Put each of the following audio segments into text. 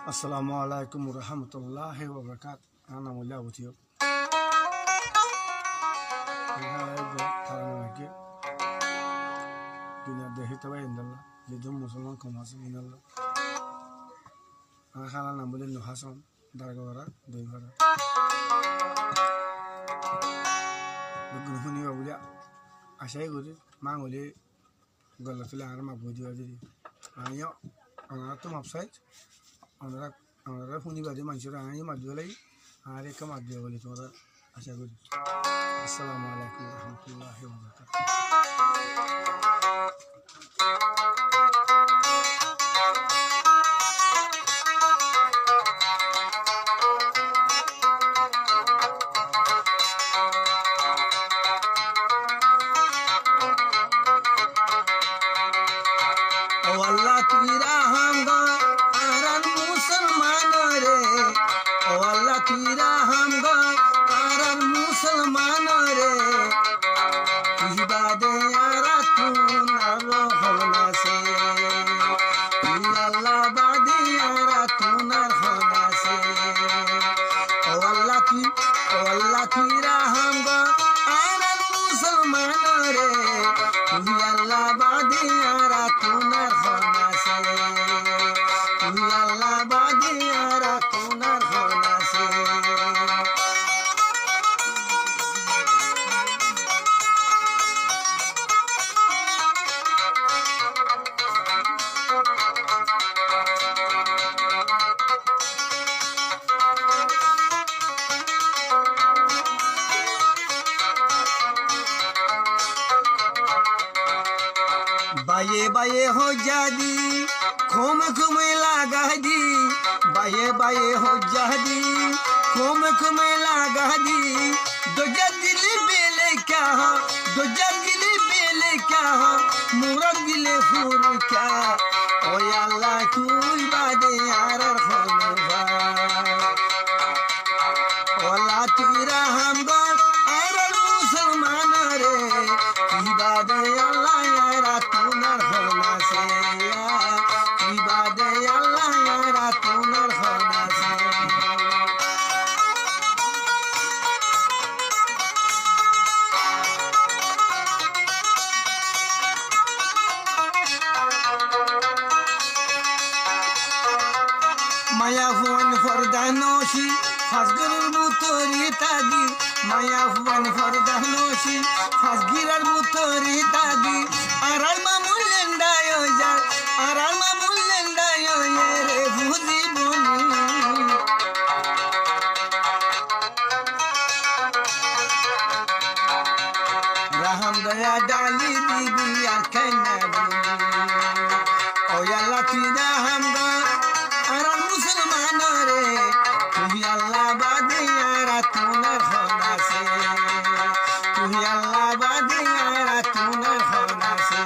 Assalamualaikum warahmatullahi wabarakatuh. Ana mulya butiyo. Dunia dehi tawa indalla. Lidum musulman komasi indalla. Ana khala namule no hasan dargawara doivara. Bugun huni wabulya. Ashay gudi mangoli galatula arma budi wajiri. Ayo ana tum upside. আমরা শনিবারে মানুষের আগে মাধ্যমে লাগি আর একটা মাধ্যমে বলি তোমরা আশা করি। আসসালামু আলাইকুম রহমতুল্লাহি ওয়া বারাকাতুহু। ও আল্লাহ তুই রাহাম গো আরান মুসলমান রে, ও আল্লাহ তুই রাহাম গো আরান মুসলমান রে, তুই বাদে আরা তুন আলো হনাসে, তুই আল্লাহ বাদে আরা তুন আর হনাসে, ও আল্লাহ তুই রাহাম গো আরান মুসলমান রে, তুই আল্লাহ বাদে আরা তুন আর হনাসে, তুই আল্লাহ বাদে আরা তুন আর হনাসে। बाये बाये हो जादी खोम खुमे लागा दी, बाये बाये हो जादी खोम खुमे लागा दी, दो दिल बेले क्या हो, दो दिल बेले क्या हो, मुरा दिले फूर क्या, ओ अल्लाह कोई बादे यार होनवा, ओ अल्लाह तेरा हम गो यार मुसलमान रे, इबादे अल्लाह यारा तुनर होना से, इबादे अल्लाह यारा तुनर होना से। माया हुवन फरदानोशी फासगुरुर मुतोरी तागी, माया हुवन फरदानोशी फासगिरार मुतोरी तागी, आराल मामुलेंडायो जा, आराल मामुलेंडायो ये रे भूजी बोनी, रहम दया डाली दीदी आखना ओ अल्लाह तुझा हम गो आराल मुसलमान रे, तुही अल्लाह बादे यारा तुनर होना से, तुही अल्लाह बादे यारा तुनर होना से।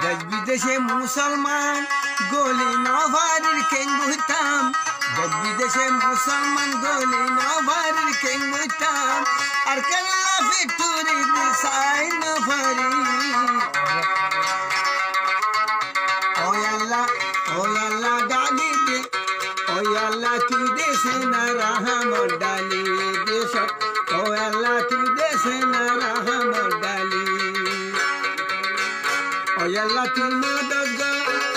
দেশ বিদেশে মুসলমান গলি নভারির কেঙ্গুতাম, দেশ বিদেশে মুসলমান গলি নভারির কেঙ্গুতাম, আর কেল্লা ফিটুরি দিশাই নভারি, ও আল্লাহ ডালি দে, ও আল্লাহ তুই দেশে না রাহাম ডালি দেশ, ও আল্লাহ তুই দেশে না রাহাম ডালি, ও আল্লাহ তুই মদদ গো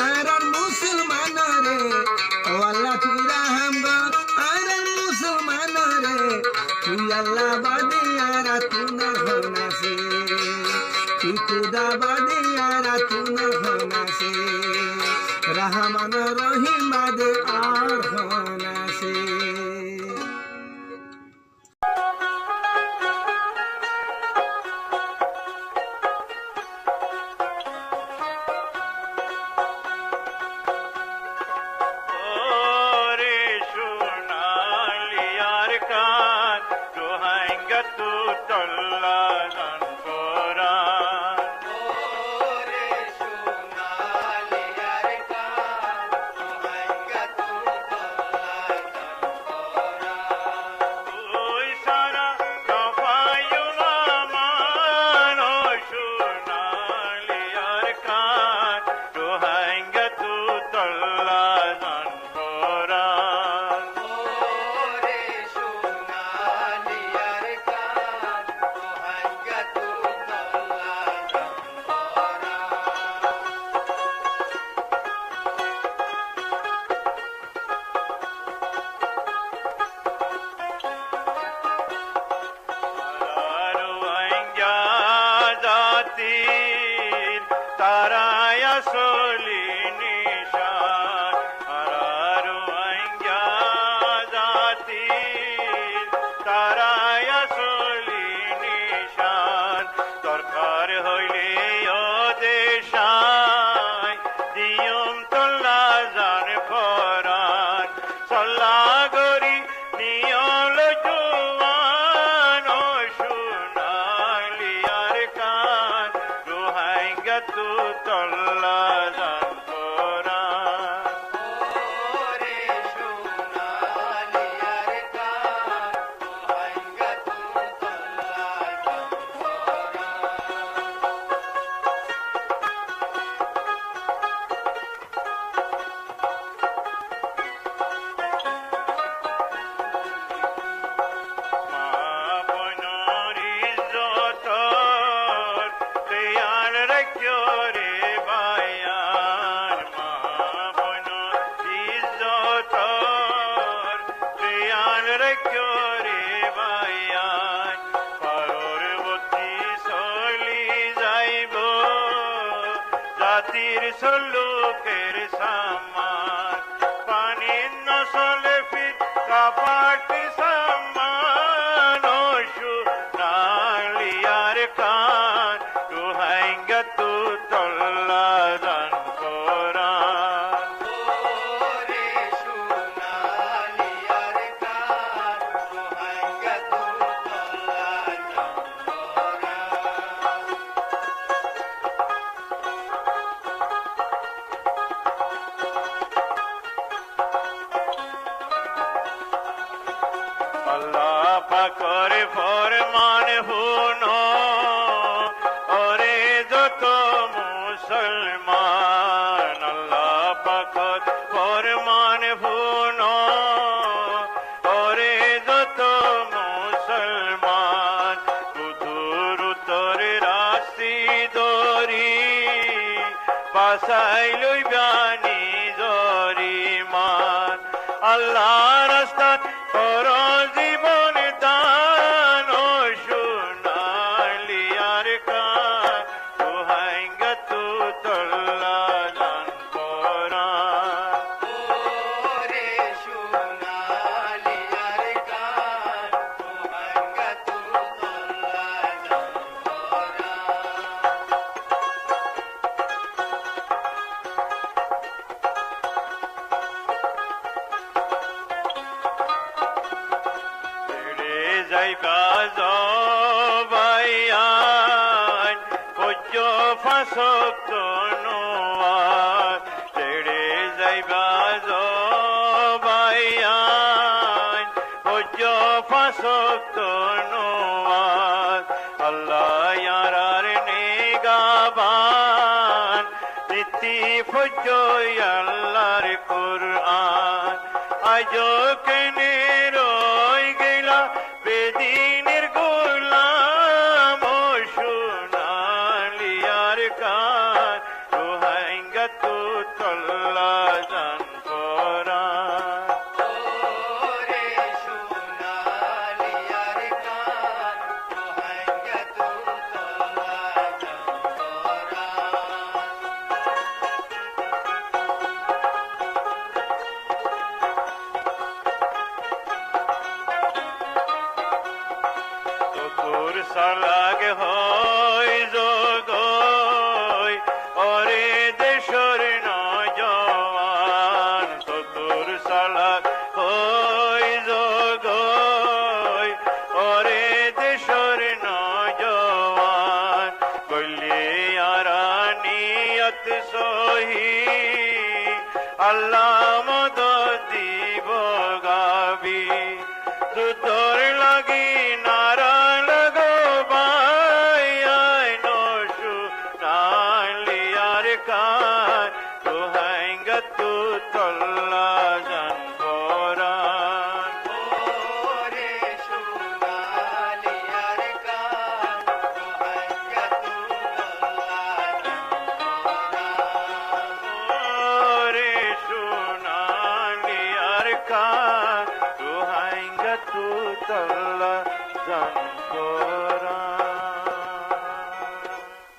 আরার মুসলমান রে, ও আল্লাহ তুই রাহাম গো আরার মুসলমান রে, তুই আল্লাহ বাদে আরা তুনর হোনা সে, তুই খুদা বাদে আরা তুনর হোনা সে, রহমান রহিম বাদে আর হোনা সে। তু তল্লা জান কোরআন ওরে সোনালি আর কান রোহাঙ্গা তু তল্লা জান ওই সারা দফায়ু মামান ও সোনালি আর কান রোহাঙ্গা তু তল্লা জান কোরআন ওরে সোনালি আর কান রোহাঙ্গা তু তল্লা জান জাতির তারায় আসলি নিশান হারারু আইঙ্গা জাতির তারায় আসলি নিশান দরকার হইলে ও দেশায় দিয়ম তোল্লা জান ফরান সল্লা গরি নিয়ল জুয়ান ও সোনালি আর কান রোহাঙ্গা তু তল্লা জান কোরআন ওরে সোনালি আর কান রোহাঙ্গা তু তল্লা জান মা বনর ইজ্জতর খেয়াল রাখিও রে বায়ান মা বনর ইজ্জতর খেয়াল রাখিও রে বায়ান পারবতী চলি যাইব জাতির সল্লুকের সামান পানির নসলে ফির কাপাটির সামান ও সোনালি আর কান রোহাঙ্গা তু তল্লা জান কোরআন ওরে সোনালি আর কান রোহাঙ্গা তু তল্লা জান আল্লাহ পাকর ফরমান হুনো ওরে যত মুসলমান আল্লাহ পাকর ফরমান হুনো ওরে যত মুসলমান কুদুর উত্তর রাশি দরি বাসাই লইবানি জরিমান আল্লাহ রাস্তা কর জীবন দান ও সোনালি আর কান রোহাঙ্গা তু তল্লা জান কোরআন ওরে সোনালি আর কান রোহাঙ্গা তু তল্লা জান ছেড়ে যাইবা জবাইয়ান পূজ্য ফাঁসক তনোয়ার ছেড়ে যাইবা জবাইয়ান পূজ্য ফাঁসক তনোয়ার আল্লাহ ইয়ারার নিগাবান নীতি পূজ্য আল্লাহর কোরআন আজ কেনে রই গেলা বেদিনের গোলাম ও সোনালি আর কান রোহাঙ্গা তু তল্লা জান কোরআন ওরে সোনালি আর কান রোহাঙ্গা তু তল্লা জান তোর সালাগ হয় জগই ওরে দেশর নজওয়ান তোর সালাগ হয় জগই ওরে দেশ কহি আল্লাহ মদদ দিব গাবি দুধর লাগি নারা লাগো বাই আই নশু নালিয়ার কান তুহাইঙ্গা তু তল্লা জান কোরআন ওরে সোনালিয়ার গান তোহাঙ্গা ওরে সোনালিয়ার কান তুহাইঙ্গা তু তল্লা জান কোরআন